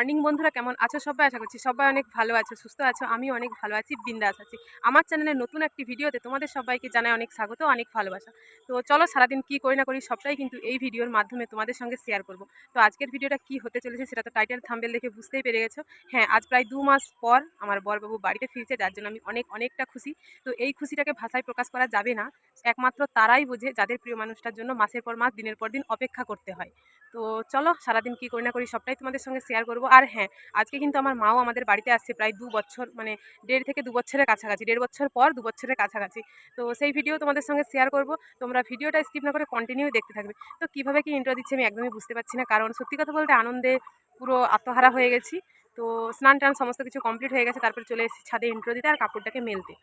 Morning বন্ধুরা, কেমন আছো সবাই? আশা করছি সবাই অনেক ভালো আছো, সুস্থ আছো। আমি অনেক ভালো আছি, বিন্দাস আছি। আমার চ্যানেলের নতুন একটি ভিডিওতে তোমাদের সবাইকে জানাই অনেক স্বাগত, অনেক ভালোবাসা। তো চলো, সারাদিন কি করি না করি সবটাই কিন্তু এই ভিডিওর মাধ্যমে তোমাদের সঙ্গে শেয়ার করব। তো আজকের ভিডিওটা কি হতে চলেছে সেটা তো টাইটেল থাম্বনেল দেখে বুঝতেই পেরে গেছো। হ্যাঁ, আজ প্রায় 2 মাস পর আমার বরবাবু বাড়িতে ফিরছে, যার জন্য আমি অনেকটা খুশি। তো এই খুশিটাকে ভাষায় প্রকাশ করা যাবে না, একমাত্র তারাই বোঝে যাদের প্রিয় মানুষটার জন্য মাসের পর মাস, দিনের পর দিন অপেক্ষা করতে হয়। তো চলো, সারাদিন কি করি না করি সবটাই তোমাদের সঙ্গে শেয়ার করব। আর হ্যাঁ, আজকে কিন্তু আমার মাও আমাদের বাড়িতে আসছে, প্রায় 2 বছর, মানে 1.5 থেকে 2 বছরের কাছাকাছি, 1.5 বছর পর 2 বছরের কাছাকাছি। তো সেই ভিডিও তোমাদের সঙ্গে শেয়ার করব। তোমরা ভিডিওটা স্কিপ না করে কন্টিনিউ দেখতে থাকবে। তো কীভাবে কি ইন্ট্রো দিচ্ছি আমি একদমই বুঝতে পারছি না, কারণ সত্যি কথা বলতে আনন্দে পুরো আত্মহারা হয়ে গেছি। তো স্নান টান সমস্ত কিছু কমপ্লিট হয়ে গেছে, তারপরে চলে এসেছি ছাদে ইন্ট্রো দিতে আর কাপড়টাকে মেলতে।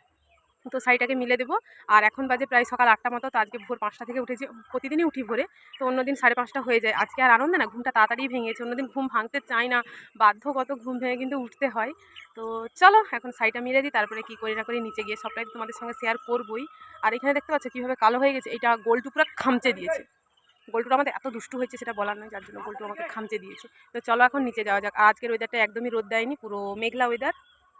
তো শাড়িটাকে মিলে দেবো। আর এখন বাজে প্রায় সকাল 8টা মতো। তো আজকে ভোর 5টা থেকে উঠেছি, প্রতিদিনই উঠি ভোরে। তো অন্যদিন 5:30 হয়ে যায়। আজকে আর আনন্দে না ঘুমটা তাড়াতাড়ি ভেঙেছে, অন্যদিন ঘুম ভাঙতে চাই না, বাধ্যগত ঘুম ভেঙে কিন্তু উঠতে হয়। তো চলো এখন শাড়িটা মিলে দিই, তারপরে কি করি না করি নিচে গিয়ে সবটাই তোমাদের সঙ্গে শেয়ার করবই। আর এখানে দেখতে পাচ্ছ কীভাবে কালো হয়ে গেছে, এটা গোল্টু পুরো খামচে দিয়েছে। গোল্টুটা আমাদের এত দুষ্টু হয়েছে সেটা বলার নয়, যার জন্য গোল্টু আমাকে খামচে দিয়েছে। তো চলো এখন নিচে যাওয়া যাক। আর আজকের ওয়েদারটা একদমই রোদ দেয়নি, পুরো মেঘলা ওয়েদার।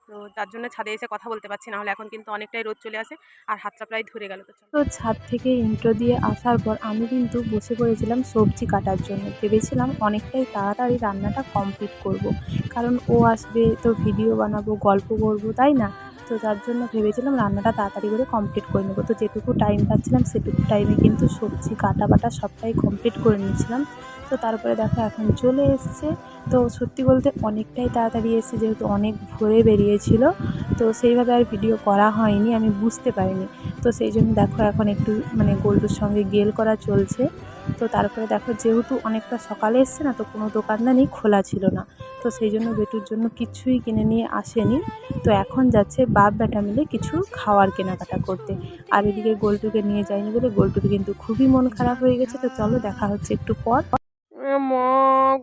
তো তার জন্য ছাদে এসে কথা বলতে পারছি, না হলে এখন কিন্তু অনেকটাই রোদ চলে আসে আর হাতটা প্রায় ধরে গেল। তো চলো। তো ছাদ থেকে ইন্ট্রো দিয়ে আসার পর আমি কিন্তু বসে পড়েছিলাম সবজি কাটার জন্য। ভেবেছিলাম অনেকটাই তাড়াতাড়ি রান্নাটা কমপ্লিট করব, কারণ ও আসবে তো ভিডিও বানাবো, গল্প করব, তাই না? তো তার জন্য ভেবেছিলাম রান্নাটা তাড়াতাড়ি করে কমপ্লিট করে নেবো। তো যেটুকু টাইম পাচ্ছিলাম সেটুকু টাইমে কিন্তু সবজি কাটা বাটা সবটাই কমপ্লিট করে নিয়েছিলাম। তো তারপরে দেখো এখন চলে এসছে। তো সত্যি বলতে অনেকটাই তাড়াতাড়ি এসছে, যেহেতু অনেক ভোরে বেরিয়েছিল। তো সেইভাবে আর ভিডিও করা হয়নি, আমি বুঝতে পারিনি। তো সেই জন্য দেখো এখন একটু মানে গোল্ডুর সঙ্গে গেল করা চলছে। তো তারপরে দেখো যেহেতু অনেকটা সকালে এসছে না, তো কোনো দোকানদানি খোলা ছিল না। তো সেই জন্য বেটুর জন্য কিছুই কিনে নিয়ে আসেনি। তো এখন যাচ্ছে বাপ বেটা মিলে কিছু খাওয়ার কেনাকাটা করতে। আর এদিকে গোল্টুকে নিয়ে যায়নি বলে গোল্টুর কিন্তু খুবই মন খারাপ হয়ে গেছে। তো চলো দেখা হচ্ছে একটু পর। মা,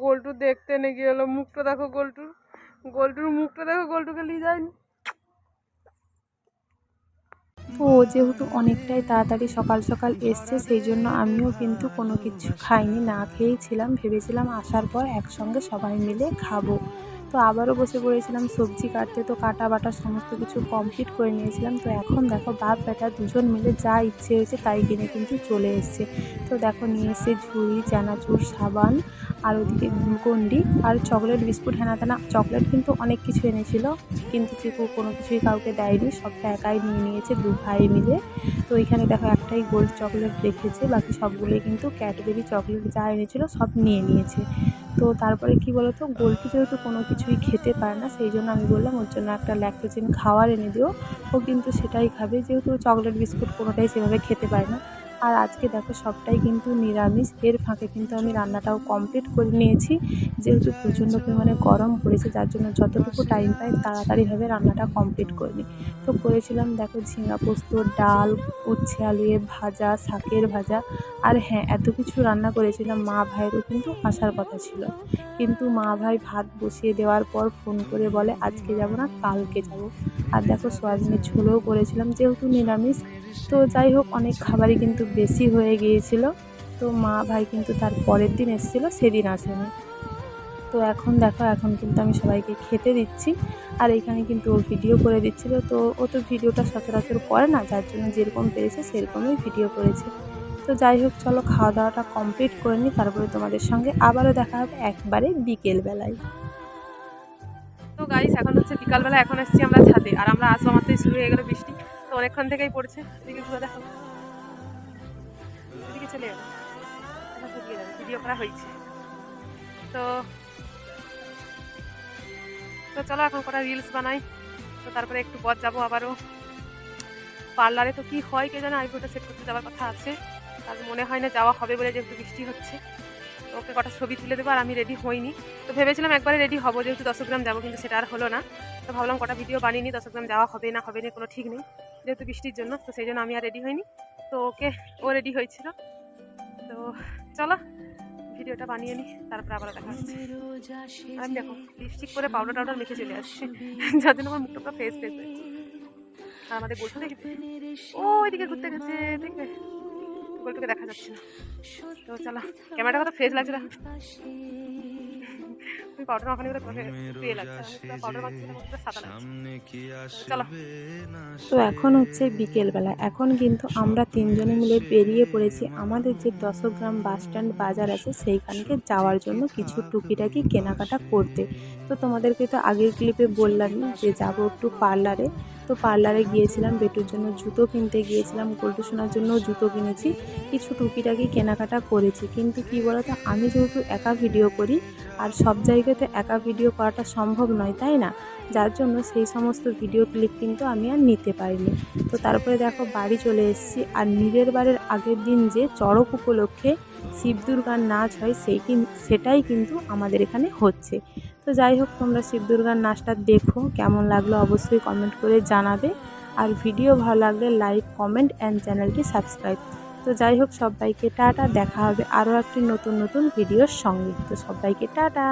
গোল্টু দেখতে নিয়ে গেল, মুখটা দেখো গোল্টুর, গোল্টুর মুখটা দেখো, গোল্টুকে নিয়ে যায়নি। তো ও যেহেতু অনেকটাই তাড়াতাড়ি সকাল সকাল এসছে, সেই জন্য আমিও কিন্তু কোনো কিছু খাইনি, না খেয়েই ছিলাম। ভেবেছিলাম আসার পর একসঙ্গে সবাই মিলে খাবো। তো আবারও বসে পড়েছিলাম সবজি কাটতে। তো কাটা বাটা সমস্ত কিছু কমপ্লিট করে নিয়েছিলাম। তো এখন দেখো বাপ বেটা দুজন মিলে যা ইচ্ছে হয়েছে তাই কিনে কিন্তু চলে এসছে। তো দেখো নিয়ে এসছে ঝুড়ি, চানাচুর, সাবান, আর ওদিকে গ্লুকন্ডি আর চকলেট বিস্কুট, হেনা তেনা। চকলেট কিন্তু অনেক কিছু এনেছিল, কিন্তু চিকু কোনো কিছুই কাউকে দেয়নি, সবটা একাই নিয়ে নিয়েছে দু ভাই মিলে। তো এখানে দেখো একটাই গোল্ড চকলেট রেখেছে, বাকি সবগুলোই কিন্তু ক্যাডবেরি চকলেট যা এনেছিল সব নিয়ে নিয়েছে। তো তারপরে কি বলতো, গোল্ডু যেহেতু কোনো কিছুই খেতে পারে না, সেই জন্য আমি বললাম ওর জন্য একটা ল্যাকটোজেন খাওয়ার এনে দিও। ও কিন্তু সেটাই খাবে, যেহেতু চকলেট বিস্কুট কোনোটাই সেভাবে খেতে পারে না। আর আজকে দেখো সবটাই কিন্তু নিরামিষ। এর ফাঁকে কিন্তু আমি রান্নাটাও কমপ্লিট করে নিয়েছি, যেহেতু প্রচণ্ড পরিমাণে গরম পড়েছে, যার জন্য যতটুকু টাইম পাই তাড়াতাড়িভাবে রান্নাটা কমপ্লিট করে নিই। তো করেছিলাম দেখো ঝিঙা পোস্ত, ডাল, উচ্ছে আলুয়ে ভাজা, শাকের ভাজা। আর হ্যাঁ, এত কিছু রান্না করেছিলাম, মা ভাইয়েরও কিন্তু আসার কথা ছিল, কিন্তু মা ভাই ভাত বসিয়ে দেওয়ার পর ফোন করে বলে আজকে যাব না, কালকে যাব। আর দেখো সয়াবিনের ঝোলও করেছিলাম, যেহেতু নিরামিষ। তো যাই হোক, অনেক খাবারই কিন্তু বেশি হয়ে গিয়েছিল। তো মা ভাই কিন্তু তার পরের দিন এসেছিলো, সেদিন আসেনি। তো এখন দেখো এখন কিন্তু আমি সবাইকে খেতে দিচ্ছি। আর এইখানে কিন্তু ও ভিডিও করে দিচ্ছিল। তো ও তো ভিডিওটা সচরাচর করে না, যার জন্য যেরকম পেরেছে সেরকমই ভিডিও করেছে। তো যাই হোক, চলো খাওয়া দাওয়াটা কমপ্লিট করে নিই, তারপরে তোমাদের সঙ্গে আবারও দেখা হবে একবারে বিকেলবেলায়। তো গাইস, এখন হচ্ছে বিকালবেলা, এখন এসেছি আমরা ছাদে। আর আমরা আসবা মাত্রই শুরু হয়ে গেল বৃষ্টি। তো অনেকক্ষণ থেকেই পড়ছে। এদিকে ঘুরে দেখো, এদিকে চলে গেল, এখন শুকিয়ে যাবে, ভিডিও করা হয়েছে। তো তো চলো এখন কটা রিলস বানাই। তো তারপরে একটু পর যাবো আবারও পার্লারে। তো কি হয় কে জানে, আইব্রোটা সেট করতে যাওয়ার কথা আছে, আর মনে হয় না যাওয়া হবে বলে, যেহেতু বৃষ্টি হচ্ছে। তো ওকে কটা ছবি তুলে দেবো, আর আমি রেডি হইনি। তো ভেবেছিলাম একবারে রেডি হবো, যেহেতু 10 গ্রাম যাবো, কিন্তু সেটা আর হলো না। তো ভাবলাম কটা ভিডিও বানিয়ে নিই, 10 গ্রাম যাওয়া হবে না কোনো ঠিক নেই, যেহেতু বৃষ্টির জন্য। তো সেই জন্য আমি আর রেডি হইনি। তো ও রেডি হয়েছিল। তো চলো ভিডিওটা বানিয়ে নিই, তারপরে আবার দেখা হচ্ছে। আর আমি দেখো লিপস্টিক করে পাউডার টাউডার মেখে চলে আসছি, যার জন্য আমার মুখটা পুরো ফেস হয়েছে। আর আমাদের গোল্টু দেখেছে, ও ওইদিকে ঘুরতে গেছে, দেখবে গোল্টুকে দেখা যাচ্ছে না। তো চলো, ক্যামেরাটা কত ফ্রেশ লাগছে দেখো। তুমি পাউডার মাখানি করে তোমাকে পেয়ে লাগছে, আমি পুরো পাউডার মাখছি না, পুরো সাদা লাগছে। চলো। তো এখন হচ্ছে বিকেলবেলা, এখন কিন্তু আমরা তিনজনে মিলে বেরিয়ে পড়েছি আমাদের যে দশগ্রাম বাস স্ট্যান্ড বাজার আছে সেইখানকে যাওয়ার জন্য কিছু টুকিটাকি কেনাকাটা করতে। তো তোমাদেরকে তো আগের ক্লিপে বললামই যে যাবো একটু পার্লারে। তো পার্লারে গিয়েছিলাম, বেটুর জন্য জুতো কিনতে গিয়েছিলাম, গোল্ডু সোনার জন্য জুতো কিনেছি, কিছু টুকিটাকি কেনাকাটা করেছি। কিন্তু কি বলতো, আমি যেহেতু একা ভিডিও করি আর সব জায়গাতে একা ভিডিও করাটা সম্ভব নয়, তাই না? যার জন্য সেই সমস্ত ভিডিও ক্লিপ কিন্তু আমি আর নিতে পারিনি। তো তারপরে দেখো বাড়ি চলে এসেছি, আর নিজের বাড়ির আগের দিন যে চড়ক উপলক্ষে শিব দুর্গার নাচ হয় সেটাই কিন্তু আমাদের এখানে হচ্ছে। তো যাই হোক, তোমরা শিব দুর্গার নাচটা দেখো, কেমন লাগলো অবশ্যই কমেন্ট করে জানাবে। আর ভিডিও ভালো লাগলে লাইক, কমেন্ট অ্যান্ড চ্যানেলটি সাবস্ক্রাইব। তো যাই হোক, সবাইকে টাটা, দেখা হবে আরও একটি নতুন নতুন ভিডিওর সঙ্গে। তো সবাইকে টাটা।